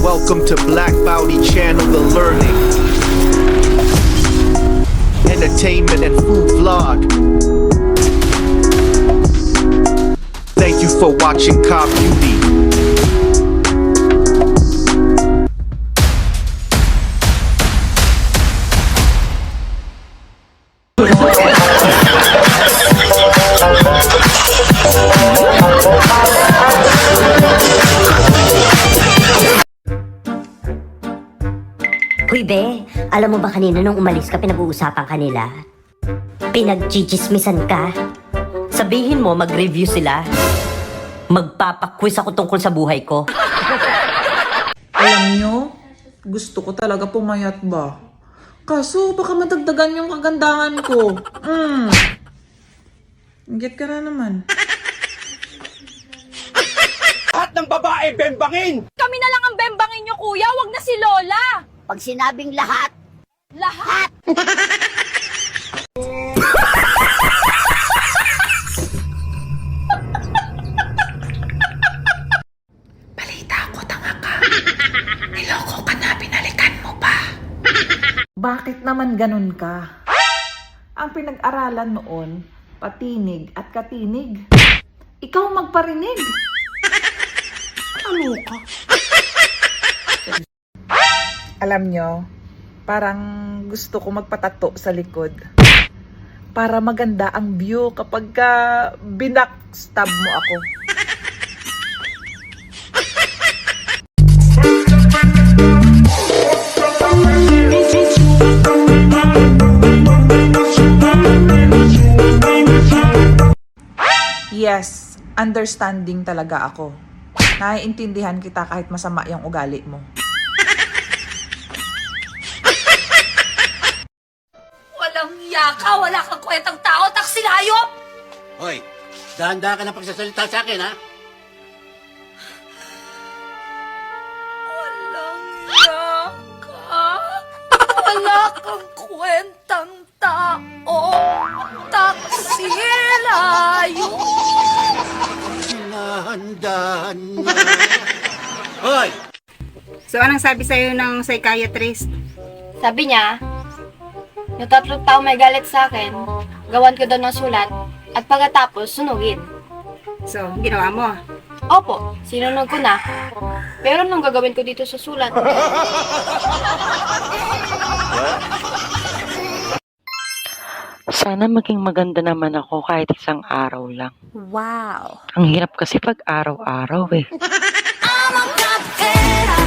Welcome to Black Bounty Channel, the learning, entertainment and food vlog. Thank you for watching Cop Beauty. Uy, be, alam mo ba kanina nung umalis ka, pinag-uusapan kanila? Pinag-chichismisan ka? Sabihin mo, mag-review sila. Magpapaquiz ako tungkol sa buhay ko. Alam nyo, gusto ko talaga pumayat ba? Kaso baka madagdagan yung kagandahan ko. Ingit ka na naman. Lahat ng babae, bembangin! Kami na lang ang bembangin nyo, kuya. Wag na si Lola. Pag sinabing lahat, Lahat. Balita ko, tanga ka. Niloko ka na, binalikan mo pa. Bakit naman ganun ka? Ang pinag-aralan noon, patinig at katinig. Ikaw magparinig. Ano ka? Alam nyo, parang gusto ko magpatato sa likod. Para maganda ang view kapag binak-stab mo ako. Yes, understanding talaga ako. Naiintindihan kita kahit masama yung ugali mo. Walang yaka. Wala kang kwentang tao. Taksil hayop. Hoy, dahan-dahan ka na pagsasalita sa akin, ha? Walang yaka. Wala kang kwentang tao. Taksil hayop. Dahan-dahan na. Hoy! So, anong sabi sa'yo ng psychiatrist? Sabi niya, yung 3 tao may galit sa akin, gawan ko daw ng sulat, at pagkatapos, sunugin. So, ginawa mo. Opo, sinunod ko na. Pero anong gagawin ko dito sa sulat? Sana maging maganda naman ako kahit isang araw lang. Wow! Ang hirap kasi pag araw-araw eh. I'm a cupcake.